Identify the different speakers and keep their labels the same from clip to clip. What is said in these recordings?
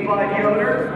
Speaker 1: by the owner.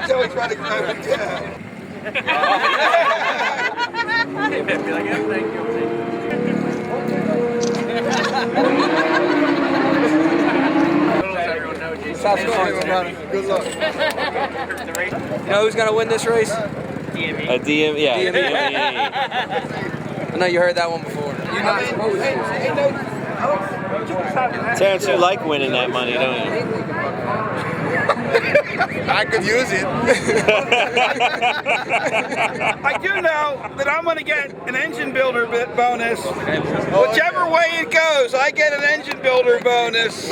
Speaker 2: Joey trying to grab it down.
Speaker 3: Be like, yeah, thank you.
Speaker 2: Good luck.
Speaker 4: You know who's gonna win this race?
Speaker 3: DME.
Speaker 5: DME, yeah.
Speaker 4: DME. I know you heard that one before. You're not supposed to.
Speaker 5: Terence, you like winning that money, don't you?
Speaker 2: I could use it.
Speaker 6: I do know that I'm going to get an engine builder bonus. Whichever way it goes, I get an engine builder bonus.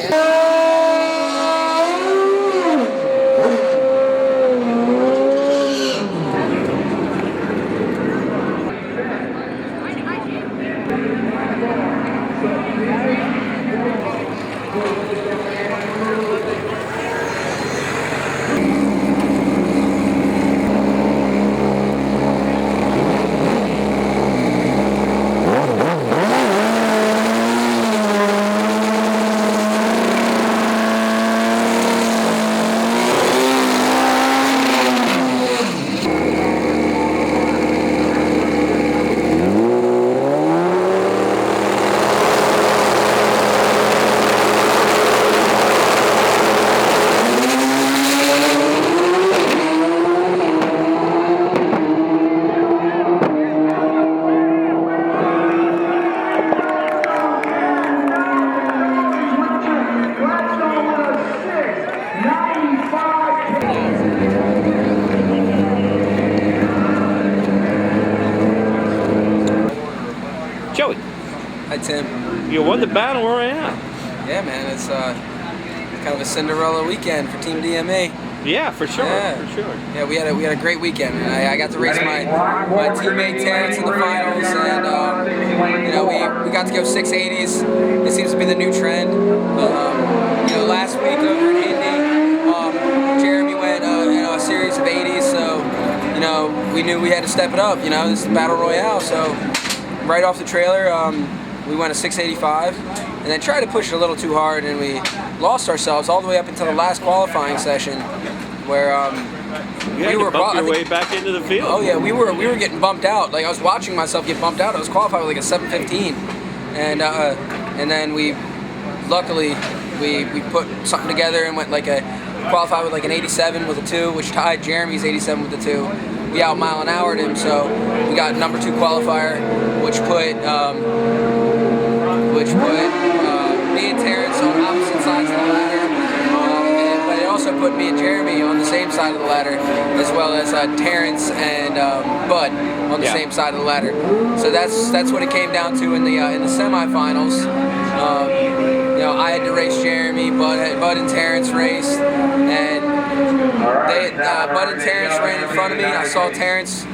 Speaker 5: Joey,
Speaker 4: Hi, Tim.
Speaker 5: you won the Battle Royale.
Speaker 4: Yeah, man, it's kind of a Cinderella weekend for Team DME.
Speaker 5: Yeah, for sure,
Speaker 4: Yeah.
Speaker 5: for sure.
Speaker 4: Yeah, we had a great weekend. And I got to race my teammate Terence in the finals, and you know, we got to go 680s. It seems to be the new trend. You know, last week over in Indy, Jeremy went you know, a series of 80s, so you know, we knew we had to step it up. You know, this is Battle Royale, so right off the trailer, we went a 685, and then tried to push it a little too hard, and we lost ourselves all the way up until the last qualifying session, where
Speaker 5: You had to bump your way back into the field.
Speaker 4: Oh yeah, we were getting bumped out. Like I was watching myself get bumped out. I was qualified with like a 7:15, and then we luckily we put something together and went like qualified with like an 87 with a 2, which tied Jeremy's 87 with a 2. We out mile an hour'd him, so we got number 2 qualifier, which put me and Terence on opposite sides of the ladder. But it also put me and Jeremy on the same side of the ladder, as well as Terence and Bud on the same side of the ladder. So that's what it came down to in the semifinals. You know, I had to race Jeremy, Bud and Terence raced, and Bud and Terence ran in front of me. I saw Terence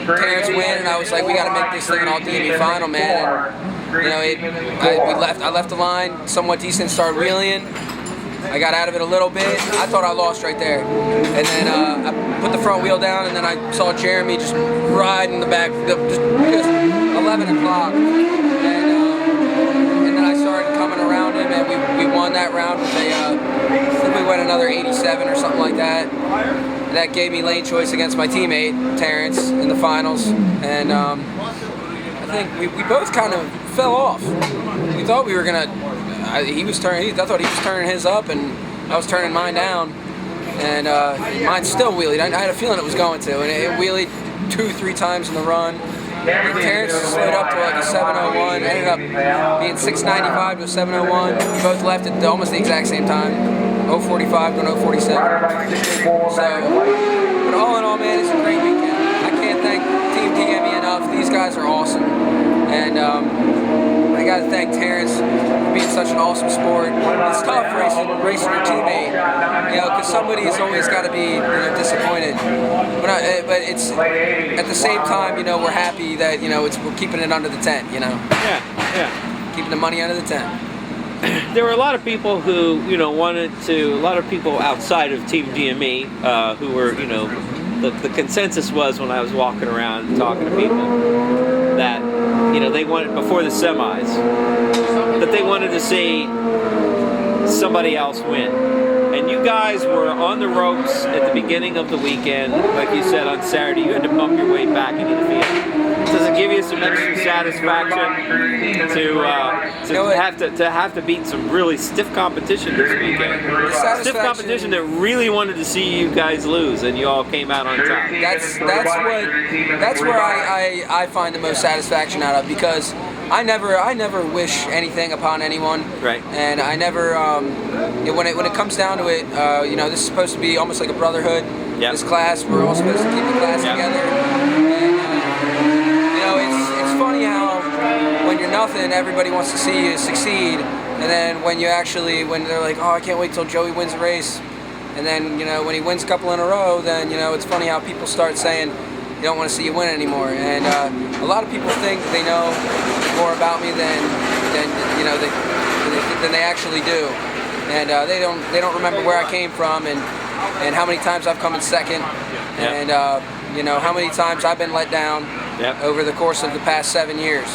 Speaker 4: Terence win, and I was like, we got to make this thing an all DME final, man. And, you know, I left the line somewhat decent, started wheeling. I got out of it a little bit. I thought I lost right there. And then I put the front wheel down, and then I saw Jeremy just ride in the back, just 11 o'clock. And then I started coming around him, and we won that round with I think we went another 87 or something like that. And that gave me lane choice against my teammate, Terence, in the finals. And I think we both kind of fell off. We thought we were going to... I thought he was turning his up, and I was turning mine down, and mine still wheelied. I had a feeling it was going to, and it wheelied 2-3 times in the run. And Terence slowed up to like a 701, ended up being 695 to a 701. We both left at almost the exact same time, 045 to 047. So, but all in all, man, it's a great weekend. I can't thank Team DME enough. These guys are awesome, and I got to thank Terence for being such an awesome sport. It's tough racing your teammate, you know, because somebody has always got to be, you know, disappointed. But it's at the same time, you know, we're happy that, you know, we're keeping it under the tent, you know.
Speaker 5: Yeah.
Speaker 4: Keeping the money under the tent.
Speaker 5: There were a lot of people who, you know, a lot of people outside of Team DME who were, you know, the consensus was when I was walking around talking to people that, you know, they wanted, before the semis, that they wanted to see somebody else win. And you guys were on the ropes at the beginning of the weekend. Like you said, on Saturday, you had to bump your way back into the field. Does it give you some extra satisfaction to have to beat some really stiff competition this weekend? Stiff competition that really wanted to see you guys lose, and you all came out on top.
Speaker 4: That's where I find the most satisfaction out of, because I never wish anything upon anyone.
Speaker 5: Right.
Speaker 4: And I never when it comes down to it, you know, this is supposed to be almost like a brotherhood.
Speaker 5: Yep.
Speaker 4: This class, we're all supposed to keep the class together. And you know, it's funny how when you're nothing, everybody wants to see you succeed, and then when they're like, oh, I can't wait till Joey wins a race, and then, you know, when he wins a couple in a row, then, you know, it's funny how people start saying they don't want to see you win anymore. And a lot of people think that they know more about me than you know than they actually do, and they don't remember where I came from, and how many times I've come in second, and you know, how many times I've been let down over the course of the past 7 years.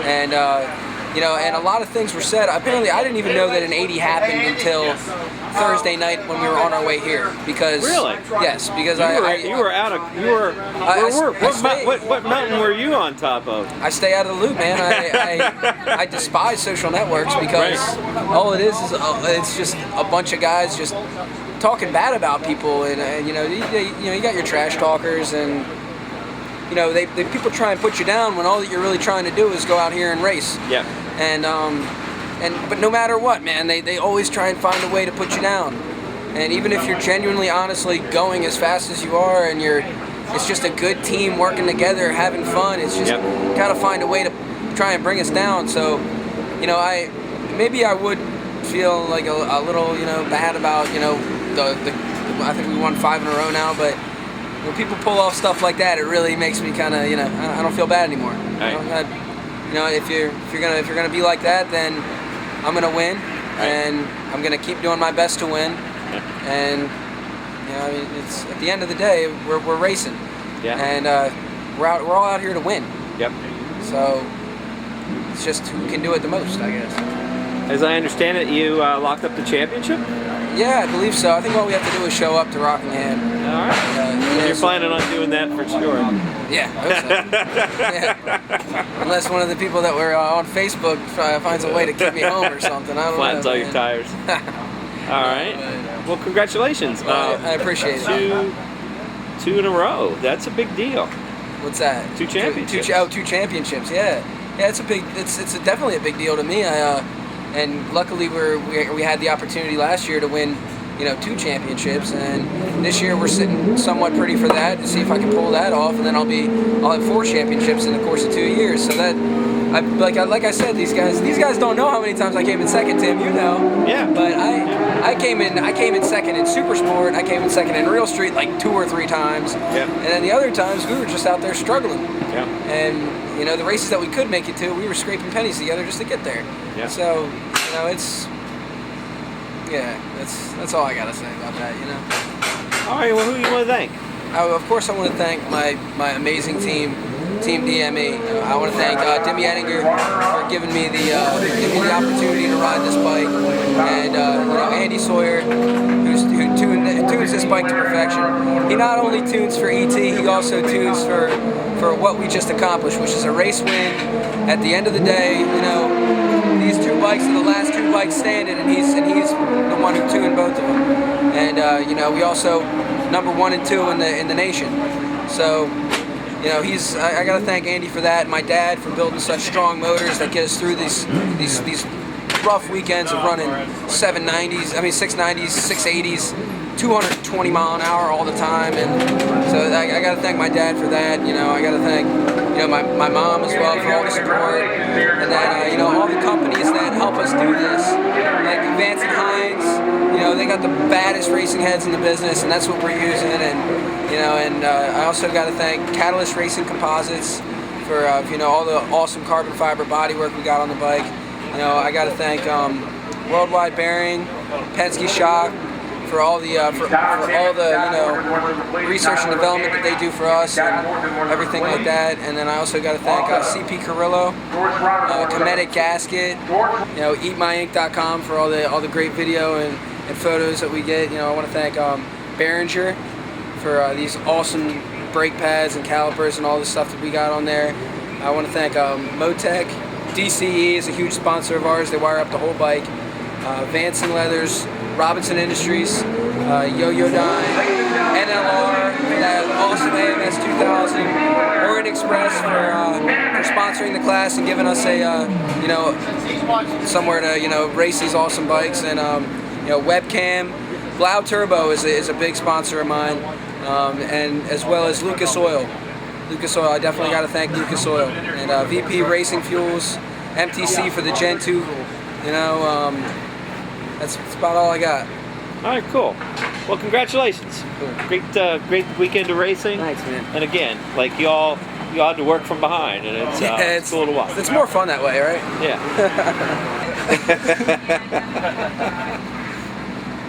Speaker 4: And you know, and a lot of things were said. Apparently, I didn't even know that an 80 happened until Thursday night when we were on our way here. Because yes, because
Speaker 5: what mountain were you on top of?
Speaker 4: I stay out of the loop, man. I despise social networks, because all it is it's just a bunch of guys just talking bad about people, and you know, you got your trash talkers, and you know, people try and put you down when all that you're really trying to do is go out here and race. But no matter what, man, they always try and find a way to put you down. And even if you're genuinely, honestly going as fast as you are, and it's just a good team working together, having fun, it's just gotta find a way to try and bring us down. So, you know, I would feel like a little, you know, bad about, you know, I think we won 5 in a row now, but when people pull off stuff like that, it really makes me kind of, you know, I don't feel bad anymore. You know, if you're gonna be like that, then I'm gonna win, and I'm gonna keep doing my best to win. And you know, I mean, it's at the end of the day, we're racing, and we're all out here to win. So it's just who can do it the most, I guess.
Speaker 5: As I understand it, you locked up the championship?
Speaker 4: Yeah, I believe so. I think all we have to do is show up to Rockingham.
Speaker 5: All right. You're planning on doing that for sure.
Speaker 4: Yeah, I hope so. Unless one of the people that were on Facebook finds a way to keep me home or something. I don't know.
Speaker 5: Flattens all your tires. All right. Well, congratulations.
Speaker 4: I appreciate it.
Speaker 5: Two in a row. That's a big deal.
Speaker 4: What's that?
Speaker 5: 2 championships.
Speaker 4: 2 championships. Yeah. It's definitely a big deal to me. And luckily we had the opportunity last year to win 2 championships, and this year we're sitting somewhat pretty for that to see if I can pull that off, and then I'll have 4 championships in the course of 2 years. So that, like I said, these guys don't know how many times I came in second, Tim. You know.
Speaker 5: Yeah.
Speaker 4: But I came in second in Super Sport. I came in second in Real Street like 2 or 3 times. Yeah. And then the other times we were just out there struggling. Yeah. And the races that we could make it to, we were scraping pennies together just to get there. Yeah. So it's. Yeah, that's all I gotta say about that,
Speaker 5: All right, well, who do you want to thank?
Speaker 4: Of course, I want to thank my amazing team, Team DME. I want to thank Demi Ettinger for giving me the opportunity to ride this bike, and Andy Sawyer, who tunes this bike to perfection. He not only tunes for ET, he also tunes for what we just accomplished, which is a race win. At the end of the day, these 2 bikes are the last 2 bikes standing, and he's the one who tuned both of them. And we also number 1 and 2 in the nation. So I got to thank Andy for that. My dad for building such strong motors that get us through these rough weekends of running 690s, 680s, 220 mile an hour all the time. And so I got to thank my dad for that. I got to thank my mom as well for all the support, and then all the companies that help us do this, like Vance and Hines. They got the baddest racing heads in the business, and that's what we're using. And I also got to thank Catalyst Racing Composites for all the awesome carbon fiber bodywork we got on the bike. I got to thank Worldwide Bearing, Penske Shock, for all the research and development that they do for us and everything like that. And then I also got to thank CP Carrillo, Cometic Gasket, EatMyInk.com for all the great video and photos that we get. I want to thank Behringer for these awesome brake pads and calipers and all the stuff that we got on there. I want to thank Motec. DCE is a huge sponsor of ours. They wire up the whole bike. Vance and Leathers, Robinson Industries, Yo-Yo Dime, NLR, that awesome AMS 2000, Orient Express for sponsoring the class and giving us a somewhere to race these awesome bikes, and webcam. Blau Turbo is a big sponsor of mine, and as well as Lucas Oil. Lucas Oil, I definitely got to thank Lucas Oil, and VP Racing Fuels, MTC for the Gen 2. That's about all I got.
Speaker 5: All right, cool. Well, congratulations. Great weekend of racing.
Speaker 4: Thanks, man.
Speaker 5: And again, like you all had to work from behind, and it's cool to watch.
Speaker 4: It's more fun that way, right?
Speaker 5: Yeah.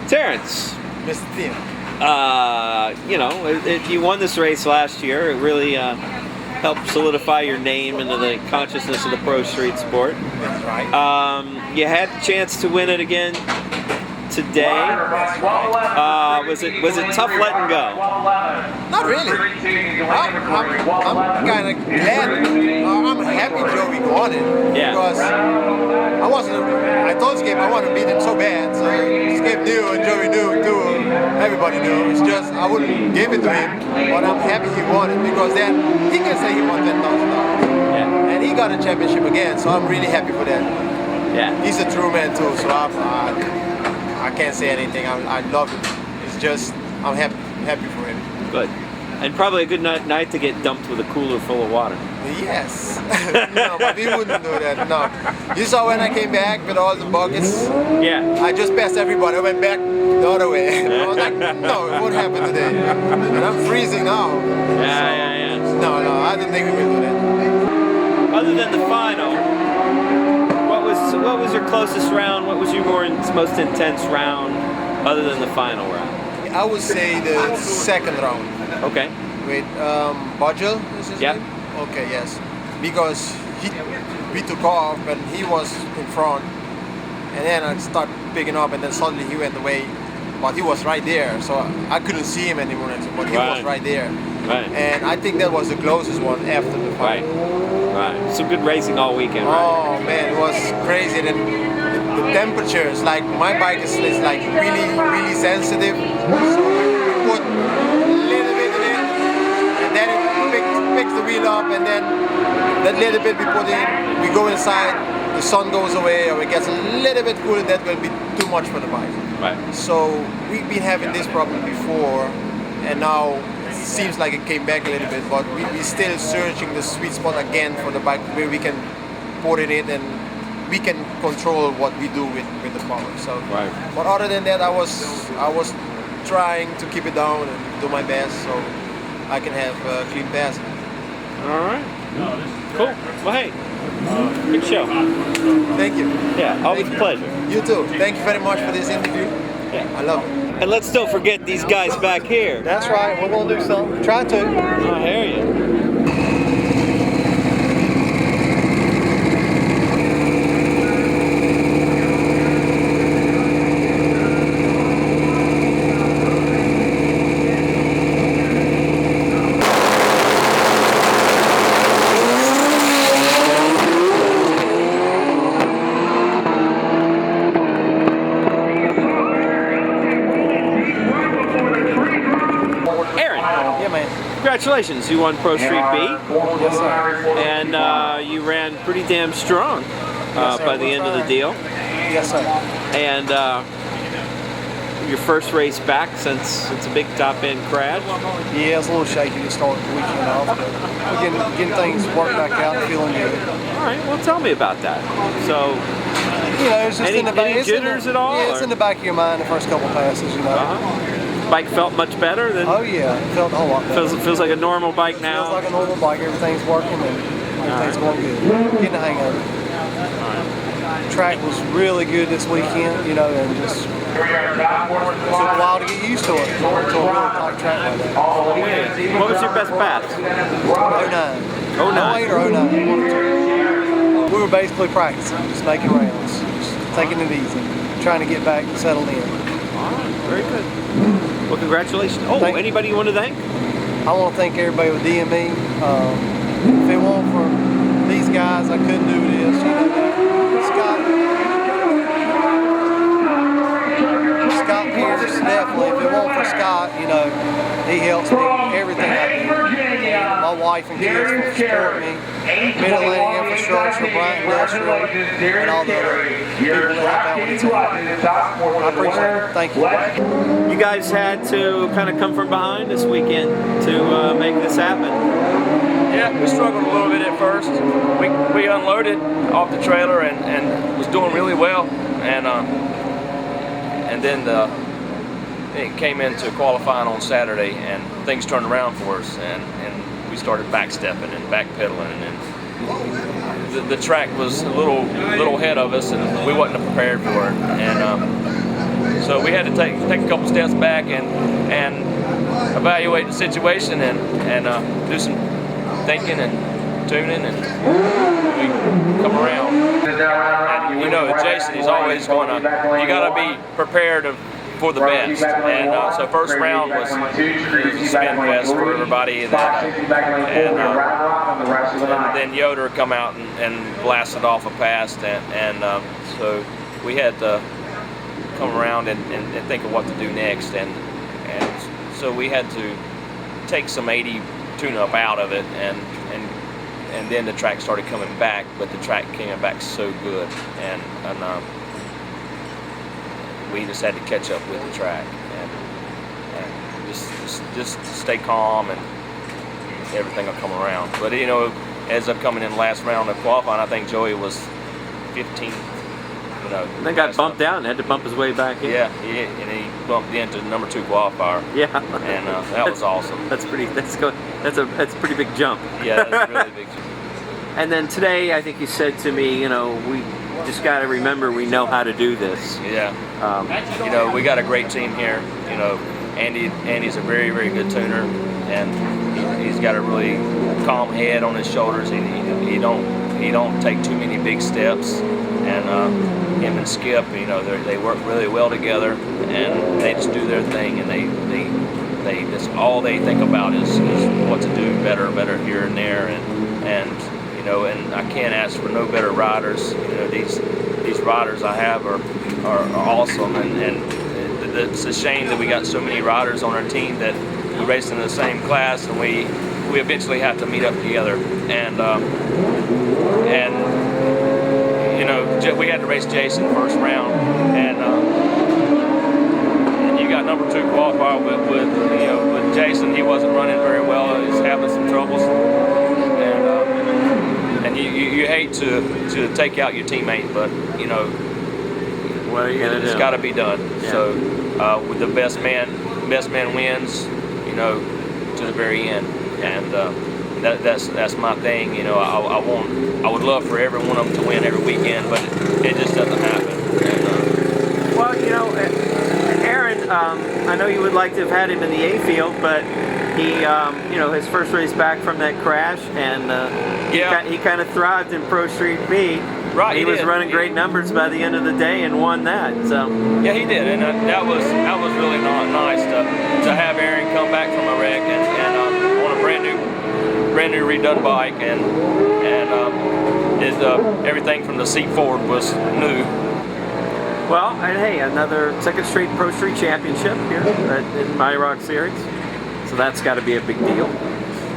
Speaker 5: Terence.
Speaker 2: Mr. Tim.
Speaker 5: You won this race last year. It really helped solidify your name into the consciousness of the pro street sport.
Speaker 2: That's right.
Speaker 5: You had the chance to win it again today. Was it tough letting go?
Speaker 2: Not really. I'm kind of glad. I'm happy Joey won it.
Speaker 5: Yeah.
Speaker 2: Because I told Skip I want to beat him so bad. So Skip knew and Joey knew too. Everybody knew. It's just I wouldn't give it to him, but I'm happy he won it because then he can say he won $10,000.
Speaker 5: Yeah.
Speaker 2: And he got a championship again. So I'm really happy for that.
Speaker 5: Yeah.
Speaker 2: He's a true man too. So I can't say anything. I love it. It's just I'm happy for him.
Speaker 5: Good. And probably a good night to get dumped with a cooler full of water.
Speaker 2: Yes. No, but he wouldn't do that. No. You saw when I came back with all the buckets?
Speaker 5: Yeah.
Speaker 2: I just passed everybody. I went back the other way. I was like, no, it won't happen today. And I'm freezing now.
Speaker 5: Yeah.
Speaker 2: No, I didn't think we would do that.
Speaker 5: Other than the final, what was your closest round? What was your most intense round other than the final round?
Speaker 2: I would say the second round.
Speaker 5: Okay.
Speaker 2: With Budgel, is his name? Okay, yes. Because we took off and he was in front. And then I started picking up and then suddenly he went away. But he was right there. So I couldn't see him anymore. But he was right there.
Speaker 5: Right.
Speaker 2: And I think that was the closest one after the final.
Speaker 5: Right. Some good racing all weekend, right?
Speaker 2: Oh man, it was crazy. And the temperatures, like my bike is like really sensitive. So we put a little bit in it, and then it picks the wheel up, and then that little bit we put in, we go inside, the sun goes away, or it gets a little bit cooler. That will be too much for the bike.
Speaker 5: Right.
Speaker 2: So we've been having this problem before, and now it seems like it came back a little bit, but we're still searching the sweet spot again for the bike where we can put it in and we can control what we do with the power. So,
Speaker 5: right.
Speaker 2: But other than that, I was trying to keep it down and do my best so I can have clean passing.
Speaker 5: All right. Cool. Well, hey, good show.
Speaker 2: Thank you.
Speaker 5: Yeah, always a pleasure.
Speaker 2: You too. Thank you very much for this interview.
Speaker 5: Yeah.
Speaker 2: I love it.
Speaker 5: And let's don't forget these guys back here.
Speaker 2: That's right. We're going to do something. Try to.
Speaker 5: I hear you. Congratulations, you won Pro Street B.
Speaker 2: Yes, sir.
Speaker 5: And you ran pretty damn strong by the end of the deal.
Speaker 2: Yes, sir.
Speaker 5: And your first race back since it's a big top end crash.
Speaker 2: Yeah, it's a little shaky to start the weekend off, but we're getting things worked back out and feeling good.
Speaker 5: All right, well, tell me about that. So,
Speaker 2: you know, it's just
Speaker 5: any,
Speaker 2: in the back.
Speaker 5: any jitters at all?
Speaker 2: Yeah, it's in the back of your mind the first couple passes, you know.
Speaker 5: Bike felt much better than.
Speaker 2: Oh yeah, it felt a whole lot better.
Speaker 5: Feels like a normal bike now.
Speaker 2: Feels like a normal bike. Everything's working and everything's going good. Getting the hang of it. Track was really good this weekend, you know, and just took a while to get used to it. To a really tight track like that.
Speaker 5: What was your best pass?
Speaker 2: 09.
Speaker 5: 09.
Speaker 2: 08 or 09. We were basically practicing, just making rounds, just taking it easy, trying to get back settled in.
Speaker 5: All right, very good. Well, congratulations. Oh, anybody you want to thank?
Speaker 2: I want to thank everybody with DME. If it weren't for these guys, I couldn't do this. You know, Scott Pierce, definitely. If it weren't for Scott, you know, he helps me everything I do. My wife and kids will support me. Mid-Atlantic Infrastructure, Bryant Industrial, and all the other people that help out with the team. I appreciate it. Thank you.
Speaker 5: You guys had to kind of come from behind this weekend to make this happen.
Speaker 3: Yeah, we struggled a little bit at first. We unloaded off the trailer and was doing really well, and then it came into qualifying on Saturday, and things turned around for us, and we started backstepping and backpedaling, and the track was a little ahead of us, and we wasn't prepared for it, and so we had to take a couple steps back and evaluate the situation and do some thinking and tuning, and we come around. And, you know, Jason, he's always going to, you got to be prepared for the best. And so first round was a spin fest for everybody. And then Yoder come out and blasted off a pass. And so we had to come around and think of what to do next. And so we had to take some 80 tune-up out of it, and then the track started coming back, but the track came back so good, and we just had to catch up with the track and just stay calm, and everything will come around. But you know, as I'm coming in the last round of qualifying, I think Joey was 15th. You know,
Speaker 5: they got bumped down and had to bump his way back in.
Speaker 3: Yeah, and he bumped into the number 2 qualifier.
Speaker 5: Yeah,
Speaker 3: and that was awesome.
Speaker 5: That's a pretty big jump.
Speaker 3: Yeah, that's a really big jump.
Speaker 5: And then today, I think you said to me, you know, we just got to remember we know how to do this.
Speaker 3: Yeah. You know, we got a great team here. You know, Andy's a very, very good tuner, and he's got a really calm head on his shoulders. He don't take too many big steps, and him and Skip, you know, they work really well together, and they just do their thing, and they just all they think about is what to do better here and there, and you know, and I can't ask for no better riders. You know, these riders I have are awesome, and it's a shame that we got so many riders on our team that we race in the same class, and we eventually have to meet up together, and you know, we had to race Jason first round, and number 2 qualifier with Jason. He wasn't running very well. He's having some troubles, and you hate to take out your teammate, but
Speaker 5: what are you gonna do?
Speaker 3: It's got to be done.
Speaker 5: Yeah.
Speaker 3: So with the best man wins, to the very end, and that's my thing. I would love for every one of them to win every weekend, but it just doesn't happen. And,
Speaker 5: well, Aaron, I know you would like to have had him in the A field, but he, his first race back from that crash, and he kind of thrived in Pro Street B.
Speaker 3: Right,
Speaker 5: he was running great numbers by the end of the day and won that. So
Speaker 3: yeah, he did, and that was really nice to have Aaron come back from a wreck and on a brand new redone bike, and everything from the seat forward was new.
Speaker 5: Well, and hey, another second straight Pro Street championship here in MIROCK Series. So that's got to be a big deal.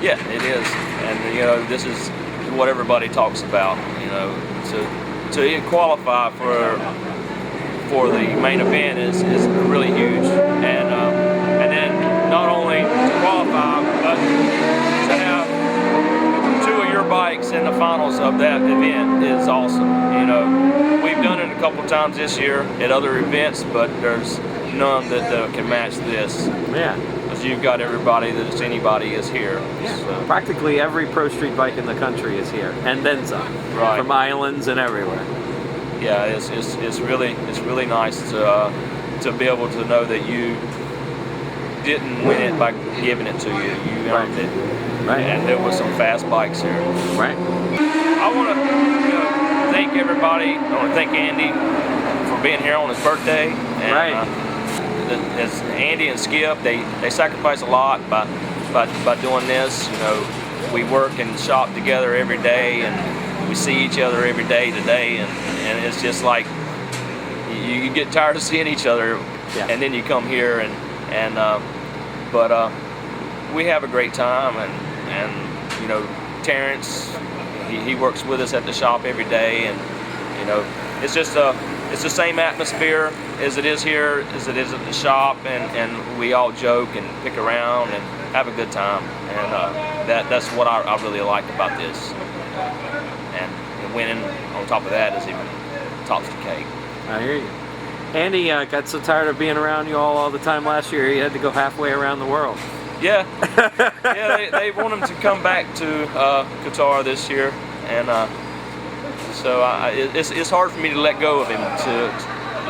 Speaker 3: Yeah, it is, and this is what everybody talks about. To qualify for the main event is really huge, and then not only to qualify, but to have 2 of your bikes in the finals of that event is awesome. We've done it a couple times this year at other events, but there's none that can match this.
Speaker 5: Yeah.
Speaker 3: Because you've got everybody that's anybody is here.
Speaker 5: Yeah.
Speaker 3: So.
Speaker 5: Practically every Pro Street bike in the country is here, and then some.
Speaker 3: Right.
Speaker 5: From islands and everywhere.
Speaker 3: Yeah, it's really nice to be able to know that you didn't win it by giving it to you. You earned it.
Speaker 5: Right.
Speaker 3: And there was some fast bikes here.
Speaker 5: Right.
Speaker 3: I want to thank everybody. I want to thank Andy for being here on his birthday. And,
Speaker 5: Right.
Speaker 3: As Andy and Skip, they sacrifice a lot by doing this. We work and shop together every day, and we see each other every day today, and it's just like you get tired of seeing each other, and then you come here but we have a great time, and Terence, he works with us at the shop every day, and it's just it's the same atmosphere as it is here, as it is at the shop, and we all joke and pick around and have a good time, and that's what I really like about this, and winning on top of that is even tops the cake.
Speaker 5: I hear you. Andy got so tired of being around you all the time last year, he had to go halfway around the world.
Speaker 3: Yeah, they want him to come back to Qatar this year, and so it's hard for me to let go of him, to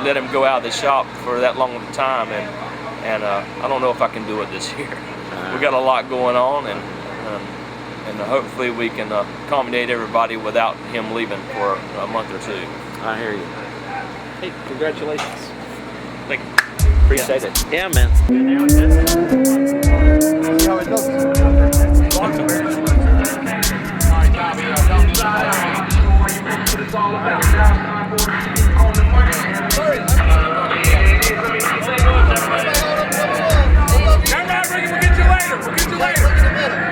Speaker 3: let him go out of the shop for that long of a time, and I don't know if I can do it this year. We got a lot going on, and hopefully we can accommodate everybody without him leaving for a month or 2.
Speaker 5: I hear you. Hey, congratulations.
Speaker 3: Thank you. Appreciate it.
Speaker 5: Yeah, man.
Speaker 2: See how it
Speaker 6: We'll get you later.